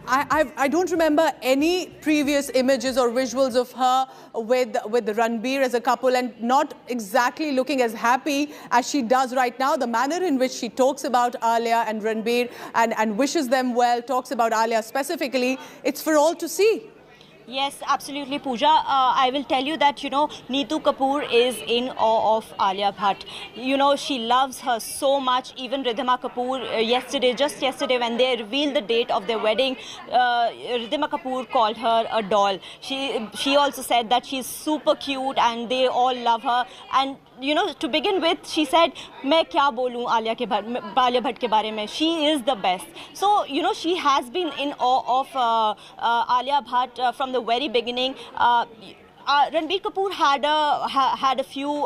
I don't remember any previous images or visuals of her with Ranbir as a couple, and not exactly looking as happy as she does right now. The manner in which she talks about Alia and Ranbir and wishes them well, talks about Alia specifically, it's for all to see. Yes, absolutely, Pooja. I will tell you that, Neetu Kapoor is in awe of Alia Bhatt. She loves her so much. Even Kapoor, just yesterday, when they revealed the date of their wedding, Kapoor called her a doll. She also said that she's super cute and they all love her. And to begin with, she said, "मैं क्या बोलूँ Alia Bhatt के बारे में? She is the best." So, she has been in awe of Alia Bhatt from the very beginning. Ranbir Kapoor had a few,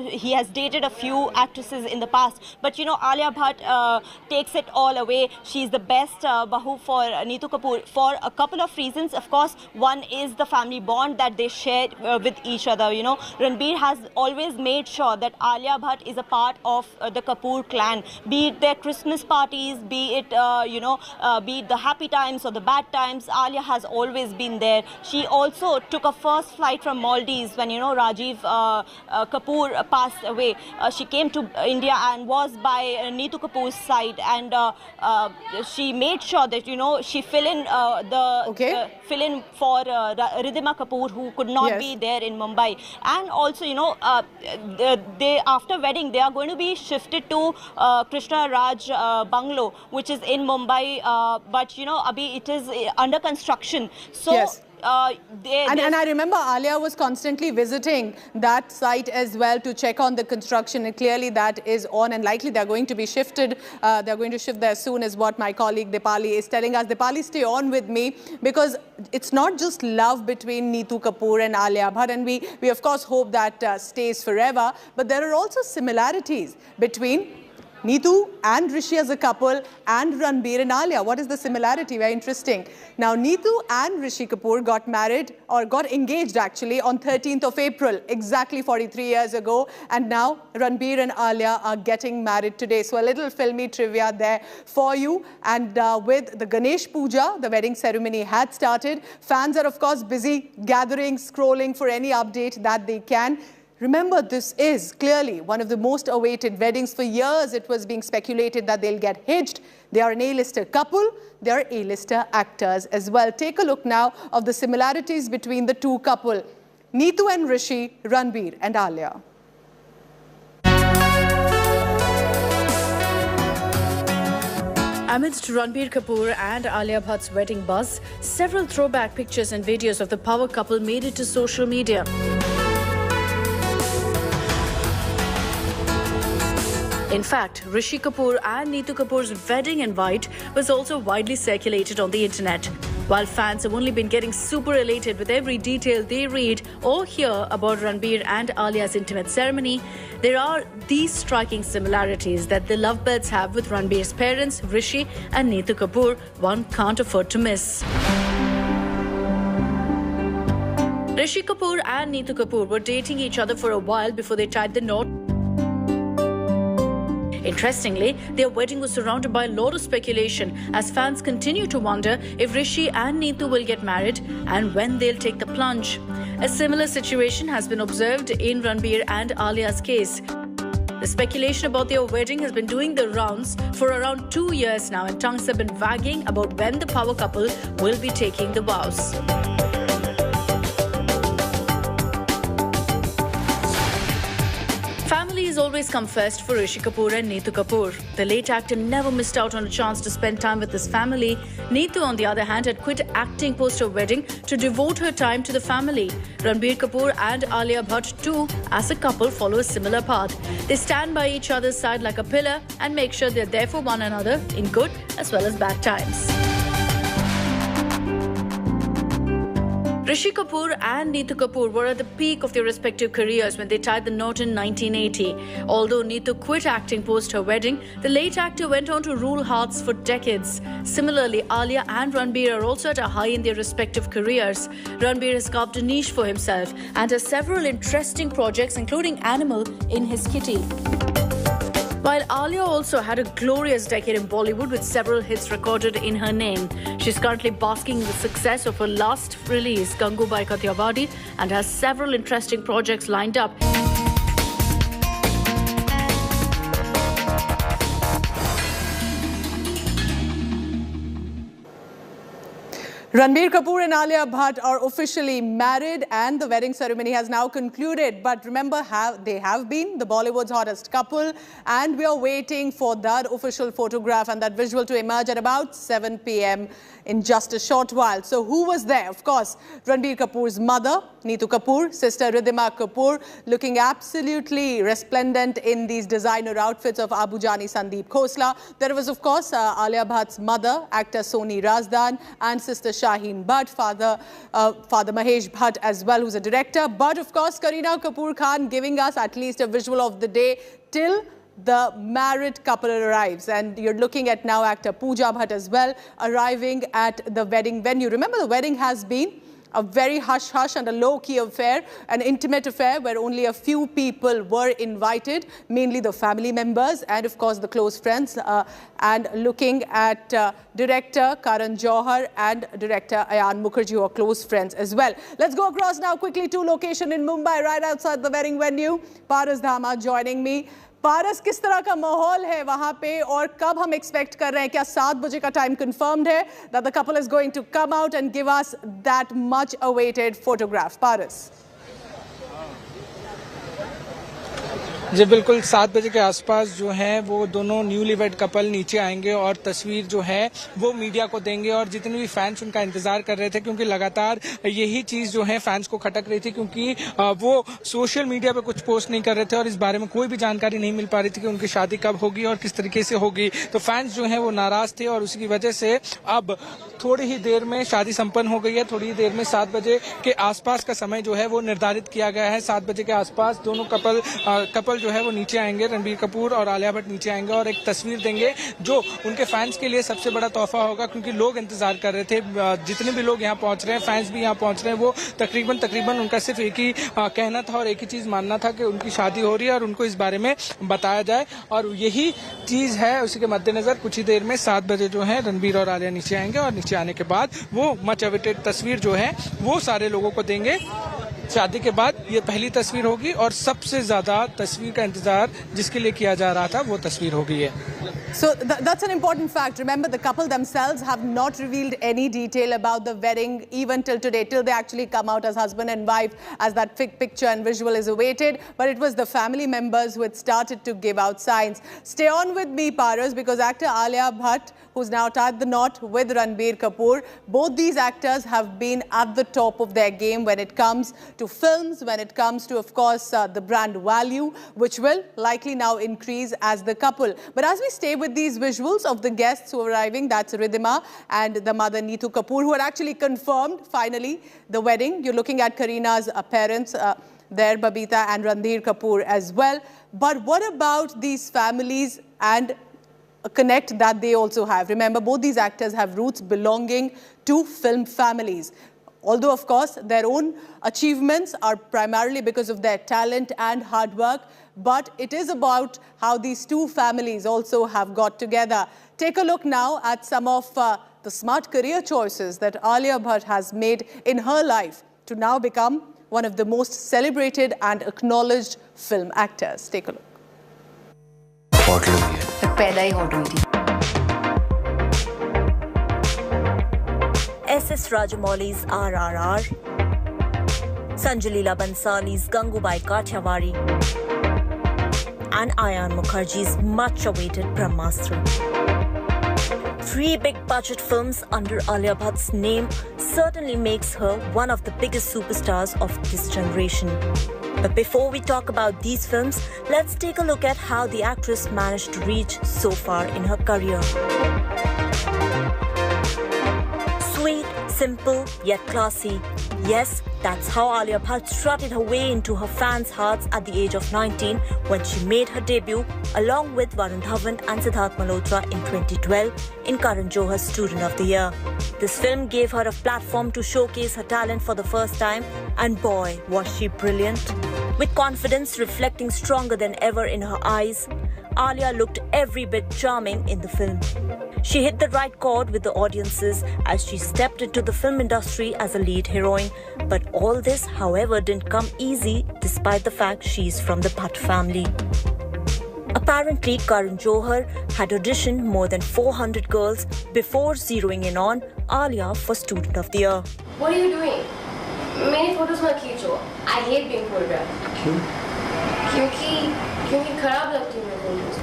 he has dated a few actresses in the past. But, Alia Bhatt takes it all away. She's the best bahu for Neetu Kapoor for a couple of reasons. Of course, one is the family bond that they share with each other. Ranbir has always made sure that Alia Bhatt is a part of the Kapoor clan. Be it their Christmas parties, be it, be it the happy times or the bad times, Alia has always been there. She also took a first flight from Maldives when Rajiv Kapoor passed away. She came to India and was by Neetu Kapoor's side, and she made sure that she fill in fill in for Kapoor, who could not be there in Mumbai. And also they after wedding they are going to be shifted to Krishna Raj bungalow, which is in Mumbai, but abhi it is under construction. So yes. And I remember Alia was constantly visiting that site as well to check on the construction, and clearly that is on, and likely they're going to be shifted. They're going to shift there soon, is what my colleague Dipali is telling us. Dipali, stay on with me, because it's not just love between Neetu Kapoor and Alia Bhatt, and we of course hope that stays forever, but there are also similarities between Neetu and Rishi as a couple, and Ranbir and Alia. What is the similarity? Very interesting. Now, Neetu and Rishi Kapoor got married, or got engaged actually, on 13th of April, exactly 43 years ago. And now Ranbir and Alia are getting married today. So a little filmy trivia there for you. And with the Ganesh Puja, the wedding ceremony had started. Fans are of course busy gathering, scrolling for any update that they can. Remember, this is clearly one of the most awaited weddings. For years, it was being speculated that they'll get hitched. They are an A-lister couple. They are A-lister actors as well. Take a look now of the similarities between the two couple. Neetu and Rishi, Ranbir and Alia. Amidst Ranbir Kapoor and Alia Bhatt's wedding buzz, several throwback pictures and videos of the power couple made it to social media. In fact, Rishi Kapoor and Neetu Kapoor's wedding invite was also widely circulated on the internet. While fans have only been getting super elated with every detail they read or hear about Ranbir and Alia's intimate ceremony, there are these striking similarities that the lovebirds have with Ranbir's parents, Rishi and Neetu Kapoor, one can't afford to miss. Rishi Kapoor and Neetu Kapoor were dating each other for a while before they tied the knot. Interestingly, their wedding was surrounded by a lot of speculation as fans continue to wonder if Rishi and Neetu will get married and when they'll take the plunge. A similar situation has been observed in Ranbir and Alia's case. The speculation about their wedding has been doing the rounds for around 2 years now, and tongues have been wagging about when the power couple will be taking the vows. Families always come first for Rishi Kapoor and Neetu Kapoor. The late actor never missed out on a chance to spend time with his family. Neetu, on the other hand, had quit acting post her wedding to devote her time to the family. Ranbir Kapoor and Alia Bhatt too, as a couple, follow a similar path. They stand by each other's side like a pillar and make sure they're there for one another in good as well as bad times. Rishi Kapoor and Neetu Kapoor were at the peak of their respective careers when they tied the knot in 1980. Although Neetu quit acting post her wedding, the late actor went on to rule hearts for decades. Similarly, Alia and Ranbir are also at a high in their respective careers. Ranbir has carved a niche for himself and has several interesting projects, including Animal, in his kitty. While Alia also had a glorious decade in Bollywood with several hits recorded in her name. She's currently basking in the success of her last release, Gangubai Kathiawadi, and has several interesting projects lined up. Ranbir Kapoor and Alia Bhatt are officially married and the wedding ceremony has now concluded. But remember, they have been the Bollywood's hottest couple, and we are waiting for that official photograph and that visual to emerge at about 7 p.m. in just a short while. So who was there? Of course, Ranbir Kapoor's mother, Neetu Kapoor, sister Kareena Kapoor, looking absolutely resplendent in these designer outfits of Abu Jani Sandeep Khosla. There was, of course, Alia Bhatt's mother, actor Soni Razdan, and sister Shaheen Bhatt, father Mahesh Bhatt as well, who's a director. But, of course, Kareena Kapoor Khan giving us at least a visual of the day till the married couple arrives. And you're looking at now actor Pooja Bhatt as well arriving at the wedding venue. Remember, the wedding has been a very hush-hush and a low-key affair, an intimate affair where only a few people were invited, mainly the family members and, of course, the close friends. And looking at director Karan Johar and director Ayan Mukerji, who are close friends as well. Let's go across now quickly to location in Mumbai, right outside the wedding venue. Paras Dhama joining me. पारस, किस तरह का माहौल है वहां पे और कब हम एक्सपेक्ट कर रहे हैं? क्या 7 बजे का टाइम कंफर्म्ड है that the couple is going to come out and give us that much awaited photograph? पारस, जी बिल्कुल 7 बजे के आसपास जो है वो दोनों न्यूली वेड कपल नीचे आएंगे और तस्वीर जो है वो मीडिया को देंगे। और जितने भी फैंस उनका इंतजार कर रहे थे, क्योंकि लगातार यही चीज जो है फैंस को खटक रही थी, क्योंकि वो सोशल मीडिया पे कुछ पोस्ट नहीं कर रहे थे और इस बारे में कोई भी जानकारी नहीं मिल पा रही थी कि उनकी शादी कब होगी और किस तरीके से होगी। तो फैंस जो है वो नाराज थे और उसकी वजह से अब थोड़ी ही देर में शादी संपन्न हो गई है। थोड़ी ही देर में 7 बजे के आसपास का समय जो है वो निर्धारित किया गया है। 7 बजे के आसपास दोनों कपल जो है वो नीचे आएंगे, रणबीर कपूर और आलिया भट्ट नीचे आएंगे और एक तस्वीर देंगे जो उनके फैंस के लिए सबसे बड़ा तोहफा होगा, क्योंकि लोग इंतजार कर रहे थे। जितने भी लोग यहाँ पहुंच रहे हैं, फैंस भी यहाँ पहुंच रहे हैं, वो तकरीबन उनका सिर्फ एक ही कहना था और एक ही चीज मानना था कि उनकी शादी हो रही है और उनको इस बारे में बताया जाए। और यही चीज है, उसी के मद्देनजर कुछ ही देर में 7 बजे जो है रणबीर और आलिया नीचे आएंगे और नीचे आने के बाद वो मच अवेटेड तस्वीर जो है वो सारे लोगों को देंगे। शादी के बाद ये पहली तस्वीर होगी और सबसे ज्यादा तस्वीर का इंतजार जिसके लिए किया जा रहा था वो तस्वीर हो गई है। So that's an important fact. Remember, the couple themselves have not revealed any detail about the wedding even till today, till they actually come out as husband and wife, as that picture and visual is awaited. But it was the family members who had started to give out signs. Stay on with me, Paras, because actor Alia Bhatt, who's now tied the knot with Ranbir Kapoor, both these actors have been at the top of their game when it comes to films, when it comes to, of course, the brand value, which will likely now increase as the couple. But as we stay with these visuals of the guests who are arriving, that's Ridhima and the mother Neetu Kapoor, who had actually confirmed finally the wedding. You're looking at Kareena's parents there, Babita and Ranbir Kapoor as well. But what about these families and a connect that they also have? Remember, both these actors have roots belonging to film families. Although, of course, their own achievements are primarily because of their talent and hard work, but it is about how these two families also have got together. Take a look now at some of the smart career choices that Alia Bhatt has made in her life to now become one of the most celebrated and acknowledged film actors. Take a look. S.S. Rajamouli's RRR, Sanjay Leela Bhansali's Gangubai Kathiawadi, and Ayan Mukerji's much-awaited Brahmastra. 3 big-budget films under Alia Bhatt's name certainly makes her one of the biggest superstars of this generation. But before we talk about these films, let's take a look at how the actress managed to reach so far in her career. Sweet, simple, yet classy. Yes, that's how Alia Bhatt strutted her way into her fans' hearts at the age of 19 when she made her debut along with Varun Dhawan and Siddharth Malhotra in 2012 in Karan Johar's Student of the Year. This film gave her a platform to showcase her talent for the first time, and boy, was she brilliant. With confidence reflecting stronger than ever in her eyes, Alia looked every bit charming in the film. She hit the right chord with the audiences as she stepped into the film industry as a lead heroine. But all this, however, didn't come easy despite the fact she's from the Bhatt family. Apparently, Karan Johar had auditioned more than 400 girls before zeroing in on Alia for Student of the Year. What are you doing? मेरी photos मत खींचो. I hate being photographed. क्यों? क्योंकि खराब लगती हैं photos.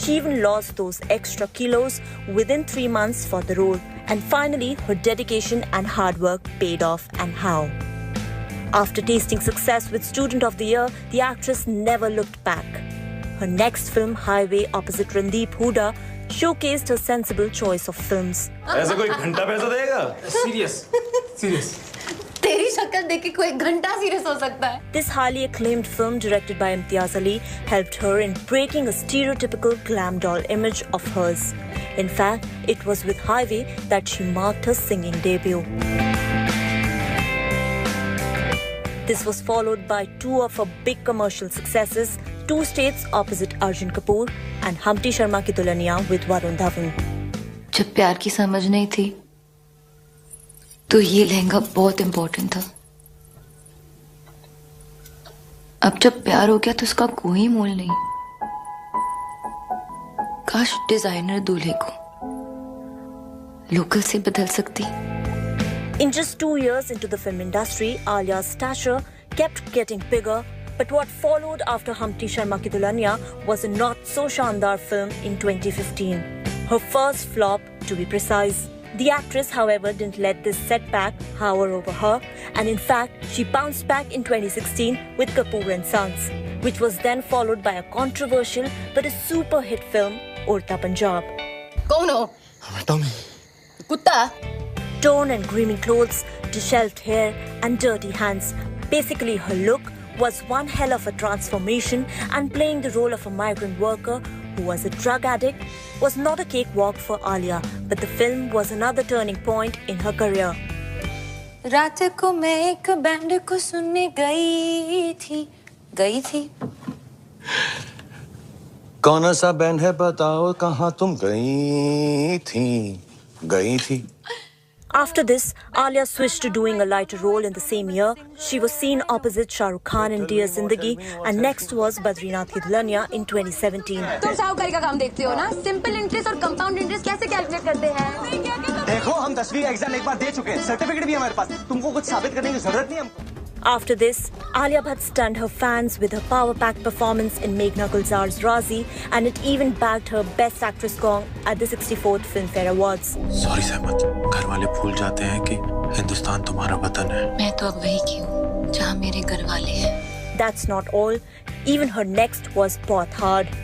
She even lost those extra kilos within 3 months for the role. And finally, her dedication and hard work paid off, and how. After tasting success with Student of the Year, the actress never looked back. Her next film, Highway, opposite Randeep Hooda, showcased her sensible choice of films. ऐसा कोई घंटा पैसा देगा? Serious. तेरी शक्ल देख के कोई घंटा सीरियस हो सकता है. This highly acclaimed film, directed by Imtiaz Ali, helped her in breaking a stereotypical glam doll image of hers. In fact, it was with Highway that she marked her singing debut. This was followed by two of her big commercial successes, Two States opposite Arjun Kapoor and Humpty Sharma Ki Dulhaniya with Varun Dhawan. जब प्यार की समझ नहीं थी तो ये लहंगा बहुत important था. अब जब प्यार हो गया तो उसका कोई मोल नहीं. काश डिजाइनर दूल्हे को लोकल से बदल सकती. In just 2 years into the film industry, Alia's stature kept getting bigger, but what followed after Humpty Sharma Ki Dulhaniya was a not-so-shandar film in 2015. Her first flop, to be precise. The actress, however, didn't let this setback hover over her, and in fact, she bounced back in 2016 with Kapoor and Sons, which was then followed by a controversial but a super hit film, Urta Punjab. कौन हो? Tommy. कुत्ता? Torn and gleaming clothes, disheveled hair, and dirty hands. Basically, her look was one hell of a transformation, and playing the role of a migrant worker who was a drug addict was not a cakewalk for Alia, but the film was another turning point in her career. रात को मैं एक band को सुनने गई थी. कौन सा बैंड है बताओ कहाँ तुम गई थी. After this, Alia switched to doing a lighter role in the same year. She was seen opposite Shah Rukh Khan in Dear Zindagi, and next was Badrinath Ki Dulhaniya in 2017. तुम साहूकारी का काम देखते हो ना? Simple interest और compound interest कैसे calculate करते हैं? देखो हम 10वीं का एग्जाम एक बार दे चुके हैं, सर्टिफिकेट भी है हमारे पास. तुमको कुछ साबित करने की जरूरत नहीं हमको. After this, Alia Bhatt stunned her fans with her power-packed performance in Meghna Gulzar's Razi, and it even bagged her Best Actress gong at the 64th Filmfare Awards. Sorry सहमत, घर वाले भूल जाते हैं कि हिंदुस्तान तुम्हारा वतन है. मैं तो अब वही की हूँ जहाँ मेरे घर वाले हैं. That's not all. Even her next was both hard.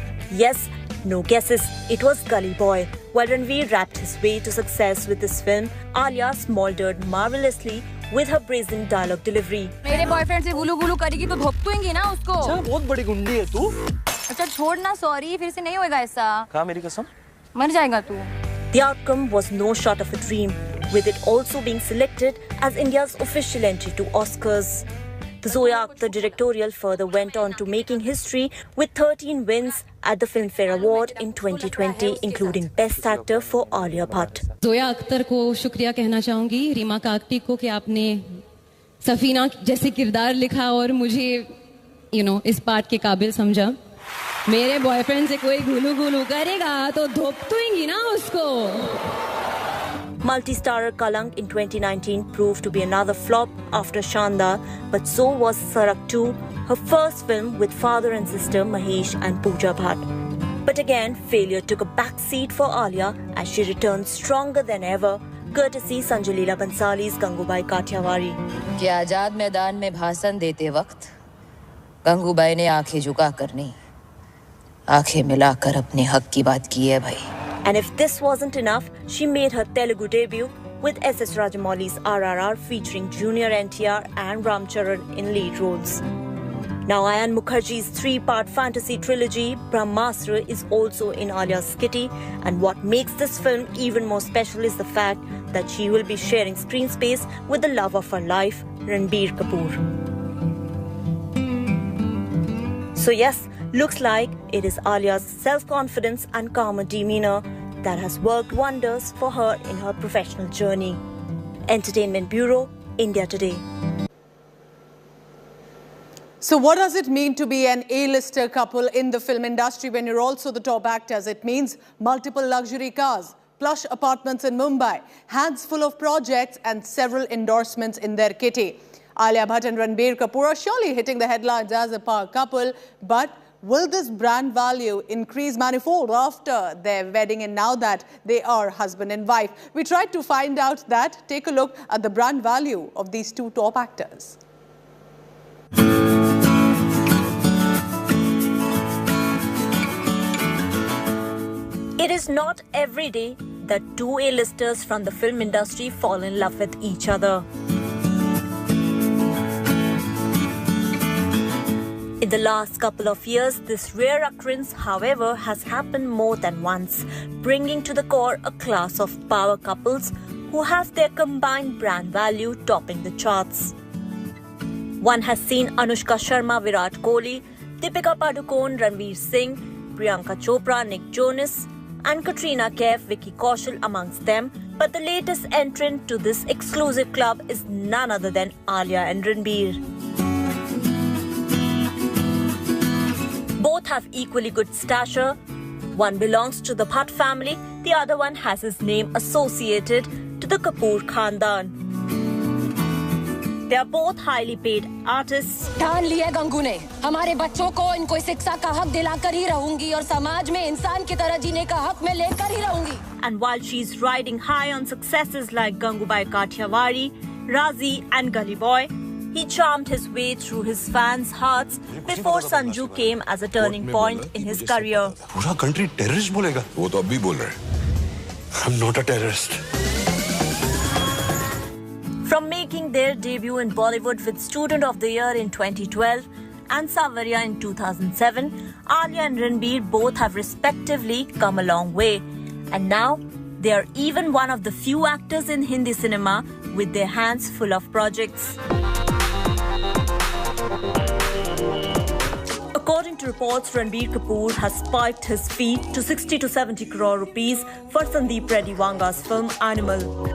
Yes, no guesses, it was Gully Boy. While Ranveer rapped his way to success with this film, Alia smoldered marvelously with her brazen dialogue delivery. मेरे boyfriend से गुलू गुलू करेगी तो धोपतूंगी ना उसको. अच्छा बहुत बड़ी गुंडी है तू. अच्छा छोड़ ना, सॉरी, फिर से नहीं होएगा ऐसा. कहाँ मेरी कसम? मर जाएगा तू. The outcome was no short of a dream, with it also being selected as India's official entry to Oscars. The Zoya Akhtar directorial further went on to making history with 13 wins at the Filmfare Award in 2020, including Best Actor for Alia Bhatt. Zoya Akhtar को शुक्रिया कहना चाहूँगी, रीमा काकटी को कि आपने सफीना जैसे किरदार लिखा और मुझे इस पार्ट के काबिल समझा. मेरे बॉयफ्रेंड से कोई गुलू गुलू करेगा तो धोपतूंगी ना उसको. Multi-starrer Kalank in 2019 proved to be another flop after Shandar, but so was Sarak 2, her first film with father and sister Mahesh and Pooja Bhatt. But again, failure took a back seat for Alia as she returned stronger than ever, courtesy Sanjay Leela Bhansali's Gangubai Kathiawari. कि आजाद मैदान में भाषण देते वक्त गंगूबाई ने आंखें झुकाकर नहीं, आंखें मिलाकर अपने हक की बात की है भाई. And if this wasn't enough, she made her Telugu debut with S.S. Rajamouli's RRR featuring Junior NTR and Ram Charan in lead roles. Now Ayan Mukerji's 3-part fantasy trilogy, Brahmastra, is also in Alia's kitty, and what makes this film even more special is the fact that she will be sharing screen space with the love of her life, Ranbir Kapoor. So yes, Looks like it is Alia's self-confidence and calmer demeanor that has worked wonders for her in her professional journey. Entertainment Bureau, India Today. So what does it mean to be an A-lister couple in the film industry when you're also the top actors? It means multiple luxury cars, plush apartments in Mumbai, hands full of projects and several endorsements in their kitty. Alia Bhatt and Ranbir Kapoor are surely hitting the headlines as a power couple, but will this brand value increase manifold after their wedding and now that they are husband and wife? We tried to find out that. Take a look at the brand value of these two top actors. It is not every day that two A-listers from the film industry fall in love with each other. In the last couple of years, this rare occurrence, however, has happened more than once, bringing to the core a class of power couples who have their combined brand value topping the charts. One has seen Anushka Sharma, Virat Kohli, Deepika Padukone, Ranveer Singh, Priyanka Chopra, Nick Jonas, and Kareena Kapoor, Vicky Kaushal amongst them. But the latest entrant to this exclusive club is none other than Alia and Ranbir. Both have equally good stature. One belongs to the Bhatt family, the other one has his name associated to the Kapoor Khandan. They are both highly paid artists. ठान लिया गंगू ने हमारे बच्चों को इनको शिक्षा का हक दिलाकर ही रहूंगी और समाज में इंसान की तरह जीने का हक मैं लेकर ही रहूंगी. And while she's riding high on successes like Gangubai Kathiawadi, Razi and Gully Boy, he charmed his way through his fans' hearts before Sanju came as a turning point in his career. पूरा country terrorist बोलेगा. वो तो अब भी बोल रहे हैं. I'm not a terrorist. From making their debut in Bollywood with Student of the Year in 2012 and Savarya in 2007, Alia and Ranbir both have respectively come a long way. And now, they are even one of the few actors in Hindi cinema with their hands full of projects. According to reports, Ranbir Kapoor has spiked his fee to 60 to 70 crore rupees for Sandeep Reddy Vanga's film Animal.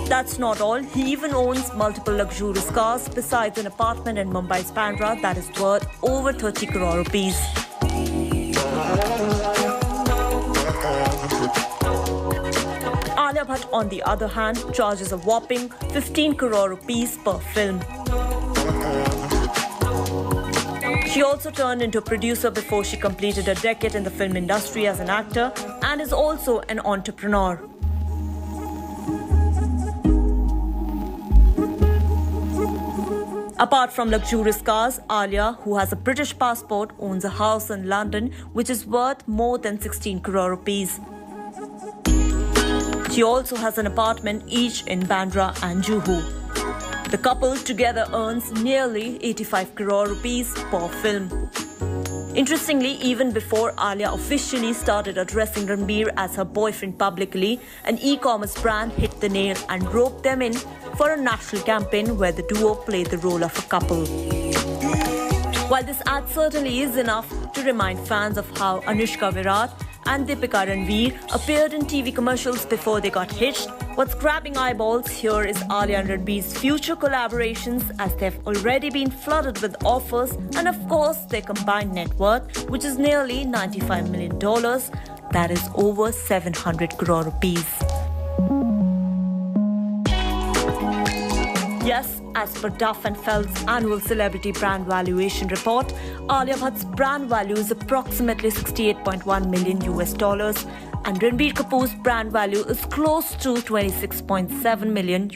That's not all. He even owns multiple luxurious cars besides an apartment in Mumbai's Bandra that is worth over 30 crore rupees. Alia Bhatt, on the other hand, charges a whopping 15 crore rupees per film. She also turned into a producer before she completed a decade in the film industry as an actor and is also an entrepreneur. Apart from luxurious cars, Alia, who has a British passport, owns a house in London which is worth more than 16 crore rupees. She also has an apartment each in Bandra and Juhu. The couple together earns nearly 85 crore rupees per film. Interestingly, even before Alia officially started addressing Ranbir as her boyfriend publicly, an e-commerce brand hit the nail and roped them in for a national campaign where the duo played the role of a couple. While this ad certainly is enough to remind fans of how Anushka Virat and Deepika Ranveer appeared in TV commercials before they got hitched, what's grabbing eyeballs here is Alia and Ranbir's future collaborations, as they've already been flooded with offers, and of course their combined net worth, which is nearly $95 million, that is over 700 crore rupees. Yes, as per Duff & Phelps' annual celebrity brand valuation report, Alia Bhatt's brand value is approximately $68.1 million and Ranbir Kapoor's brand value is close to $26.7 million.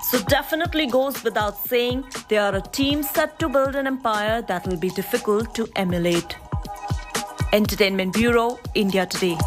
So definitely goes without saying, they are a team set to build an empire that will be difficult to emulate. Entertainment Bureau, India Today.